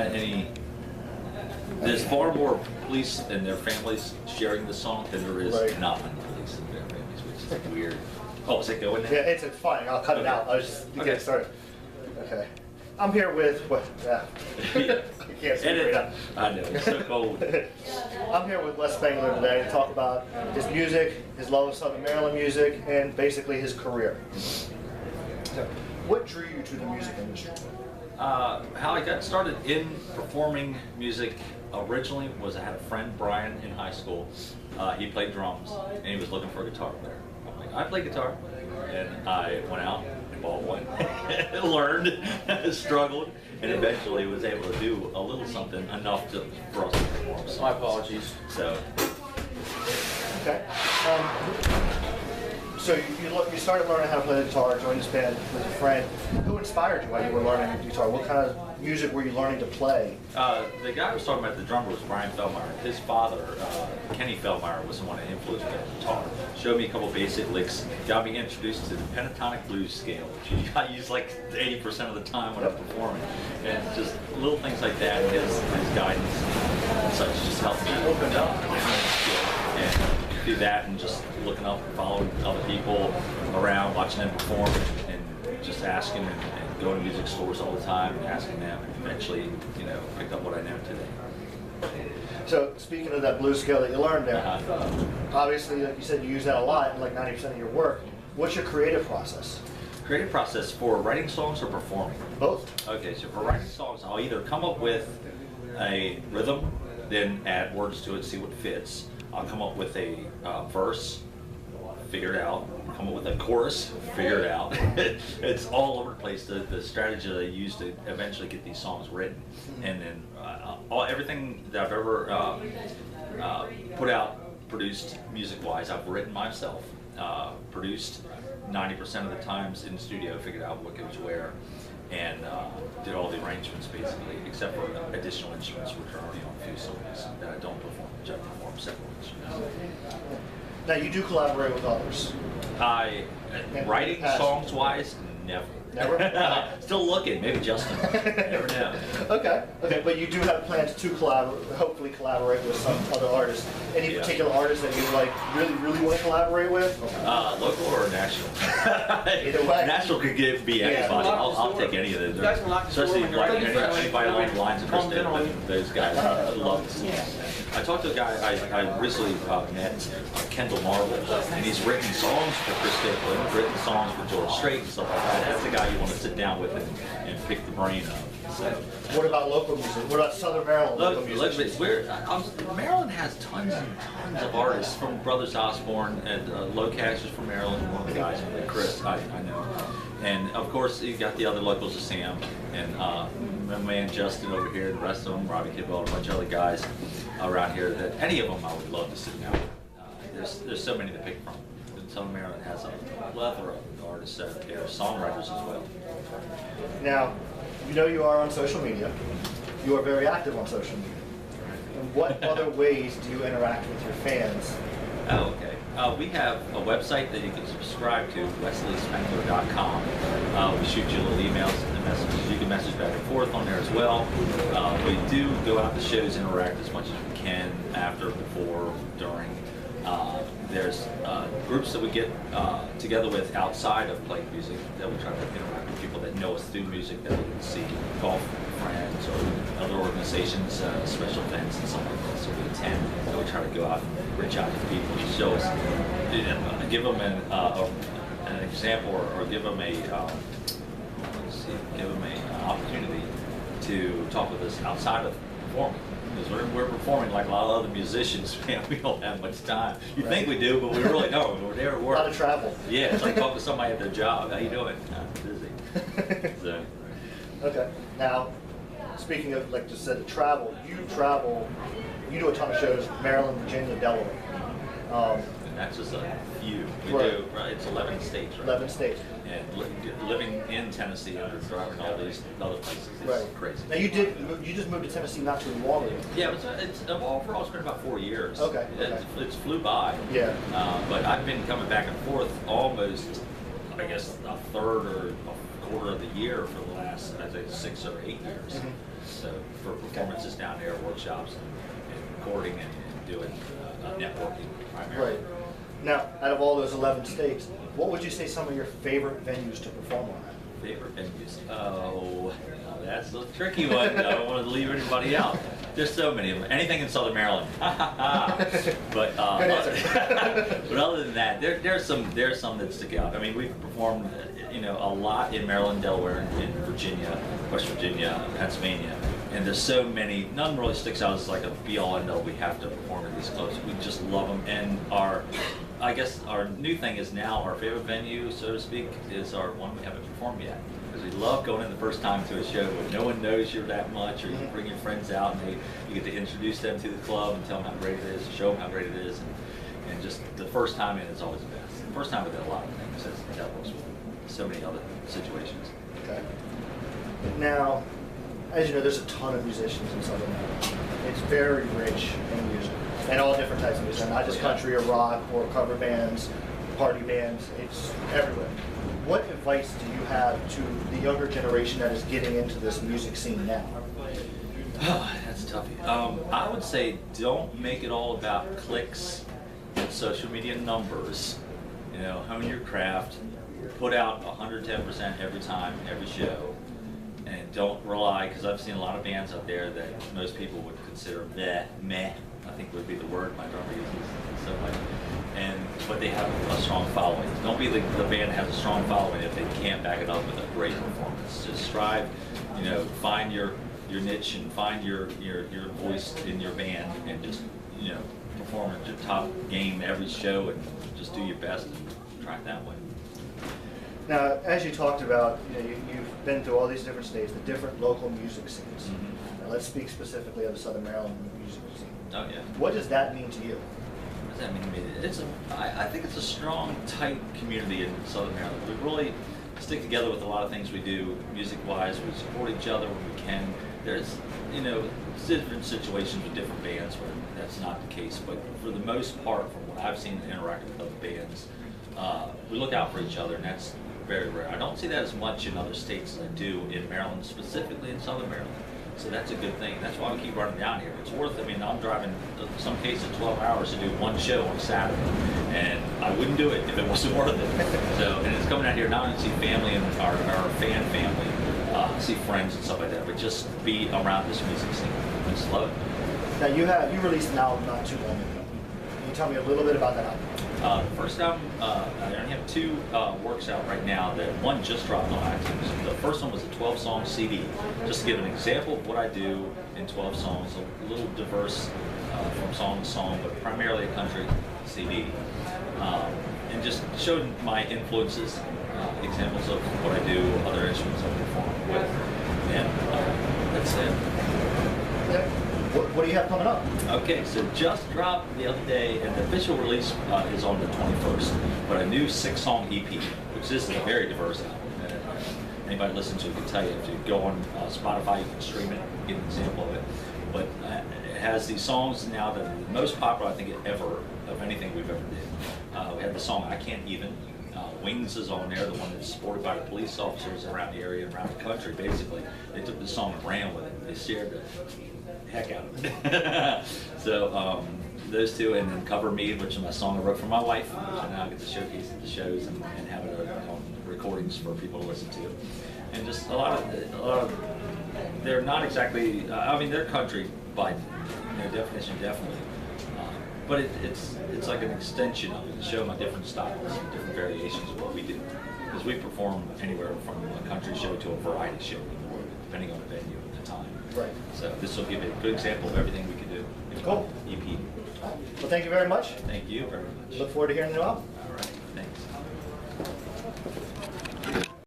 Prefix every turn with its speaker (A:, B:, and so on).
A: had any. There's far more police and their families sharing the song than there is non-police and their families, which is weird. Oh, is it going there?
B: Yeah, it's fine. I'll cut it out. I was just to get it started. Okay. I'm here with what? Yeah. I can't speak right now.
A: I know, it's so cold.
B: I'm here with Wes Spangler today to talk about his music, his love of Southern Maryland music, and basically his career. So, what drew you to the music industry?
A: How I got started in performing music originally was I had a friend, Brian, in high school. He played drums, and he was looking for a guitar player. I'm like, I play guitar, and I went out and bought one, learned, struggled, and eventually was able to do a little something enough for us to perform. So,
C: My apologies.
A: So,
B: Okay. So you started learning how to play the guitar, joined this band with a friend. Who inspired you while you were learning the guitar? What kind of music were you learning to play?
A: the guy I was talking about, the drummer, was Brian Feldmeyer. His father, Kenny Feldmeyer, was the one that influenced me on guitar. Showed me a couple basic licks, got me introduced to the pentatonic blues scale, which I use like 80% of the time when I'm performing. And just little things like that, and his guidance and such just helped me open up and do that, and just looking up and following other people around, watching them perform, and just asking and going to music stores all the time and asking them, and eventually, you know, picked up what I know today.
B: So speaking of that blues scale that you learned there, obviously, like you said, you use that a lot in like 90% of your work. What's your creative process?
A: Creative process for writing songs or performing?
B: Both.
A: Okay, so for writing songs, I'll either come up with a rhythm, then add words to it, see what fits. I'll come up with a verse, figure it out. Come up with a chorus, figure it out. It's all over the place. The strategy that I use to eventually get these songs written, and then everything that I've ever put out, produced music-wise, I've written myself. Produced 90% of the times in the studio, figured out what goes where, and did all the arrangements basically, except for additional instruments, which are already on a few songs that I don't perform, which I perform several instruments.
B: Now you do collaborate with others.
A: Writing songs-wise, never.
B: Never?
A: Still looking, maybe Justin. Never know.
B: Okay, but you do have plans to hopefully collaborate with some other artists. Any particular artists that you like really want to collaborate with?
A: Local or national?
B: Either way.
A: National could be anybody. I'll take any of those. Especially like anybody along the lines of Chris Dillon, those guys. I love to see them. I talked to a guy I recently met, Kendall Marble, and he's written songs for Chris Dillon, written songs for George Strait and stuff like that. That's the guy you want to sit down with and pick the brain of. So.
B: What about local music? What about Southern Maryland local music?
A: Maryland has tons and tons of artists, from Brothers Osborne and Low Cash is from Maryland, one of the guys, Chris, I know. And of course, you got the other locals of Sam and my man Justin over here, and the rest of them, Robbie Kidwell, a bunch of other guys around here. That any of them I would love to sit down with. There's so many to pick from. Southern Maryland has a plethora of artists that are songwriters as well.
B: Now, you know you are on social media. You are very active on social media. And what other ways do you interact with your fans?
A: Oh, okay. We have a website that you can subscribe to, wesleyspangler.com. We shoot you little emails and messages. You can message back and forth on there as well. We do go out to shows, interact as much as we can, after, before, during. There's groups that we get together with outside of playing music that we try to interact with people that know us through music that we can see, golf friends or other organizations, special events and something like that. So we attend, and we try to go out and reach out to people and show us, give them an example or give them a opportunity to talk with us outside of performing. Because we're performing like a lot of other musicians, man. We don't have much time. You think we do, but we really don't. We're there at work.
B: A lot of travel.
A: Yeah, it's like talking to somebody at their job. How you doing? I'm busy. So.
B: Okay. Now, speaking of, like just said, travel. You do a ton of shows, Maryland, Virginia, Delaware.
A: And that's just a few. We
B: Right.
A: do, right? It's 11 states, right?
B: 11 states.
A: And living in Tennessee and driving all these other places is
B: Right.
A: crazy.
B: Now you just moved to Tennessee not too long ago.
A: Yeah, it's overall it's been about 4 years.
B: Okay.
A: It's flew by.
B: Yeah.
A: But I've been coming back and forth almost, I guess, a third or a quarter of the year for the last, I'd say, 6 or 8 years.
B: Mm-hmm.
A: So for performances down there, workshops, and recording and doing networking primarily.
B: Right. Now, out of all those 11 states, what would you say some of your favorite venues to perform on at?
A: Favorite venues? Oh, that's a tricky one. I don't want to leave anybody out. There's so many of them. Anything in Southern Maryland. But
B: Good answer.
A: but other than that, there's some that stick out. I mean, we've performed a lot in Maryland, Delaware, in Virginia, West Virginia, Pennsylvania, and there's so many. None really sticks out as like a be-all end-all. We have to perform at these clubs. We just love them, and I guess our new thing is now our favorite venue, so to speak, is our one we haven't performed yet. Because we love going in the first time to a show where no one knows you that much, or you bring your friends out and you get to introduce them to the club and tell them how great it is, show them how great it is, and just the first time in is always the best. The first time we did a lot of things, that works with so many other situations.
B: Okay. Now, as you know, there's a ton of musicians in Southern Maryland. It's very rich in music, and all different types of music, not just country or rock or cover bands, party bands. It's everywhere. What advice do you have to the younger generation that is getting into this music scene now?
A: Oh, that's tough. I would say don't make it all about clicks and social media numbers. Hone your craft, put out 110% every time, every show, and don't rely, because I've seen a lot of bands out there that most people would consider meh, I think would be the word my drummer uses so much. But they have a strong following. Don't be the band that has a strong following if they can't back it up with a great performance. Just strive, find your niche and find your voice in your band, and just perform at your top game every show, and just do your best and try it that way.
B: Now, as you talked about, you've been through all these different states, the different local music scenes.
A: Mm-hmm.
B: Now, let's speak specifically of the Southern Maryland music scene.
A: Oh yeah.
B: What does that mean to you?
A: What does that mean to me? I think it's a strong, tight community in Southern Maryland. We really stick together with a lot of things we do, music-wise. We support each other when we can. There's, different situations with different bands where that's not the case, but for the most part, from what I've seen and interacted with other bands, we look out for each other, and that's very rare. I don't see that as much in other states as I do in Maryland, specifically in Southern Maryland. So that's a good thing. That's why we keep running down here. It's worth it. I mean, I'm driving, in some cases, 12 hours to do one show on Saturday, and I wouldn't do it if it wasn't worth it. So, and it's coming out here not only to see family and our fan family, see friends and stuff like that, but just be around this music scene. I just love it.
B: Now, you released an album not too long ago. Can you tell me a little bit about that album?
A: The first album, I only have two works out right now. That one just dropped on iTunes. The first one was a 12-song CD, just to give an example of what I do in 12 songs, a little diverse from song to song, but primarily a country CD, and just showed my influences, examples of what I do, other instruments I perform with, and that's it.
B: Yeah. What do you have coming up?
A: Okay, so just dropped the other day, and the official release is on the 21st, but a new 6-song EP, which is a very diverse album. Anybody listen to it can tell you. If you go on Spotify, you can stream it, get an example of it. But it has these songs now that are the most popular, I think, ever, of anything we've ever did. We had the song I Can't Even. Wings is on there, the one that's supported by the police officers around the area and around the country, basically. They took the song and ran with it. They shared the heck out of it. So those two, and then Cover Me, which is my song I wrote for my wife, which I now get to showcase at the shows and have it on recordings for people to listen to. And just a lot of they're not exactly, they're country by definition, definitely. But it's like an extension of it to show my different styles, different variations of what we do. Because we perform anywhere from a country show to a variety show, depending on the venue at the time.
B: Right.
A: So this will give you a good example of everything we can do.
B: Cool.
A: EP.
B: Well, thank you very much.
A: Thank you very much.
B: Look forward to hearing the new album.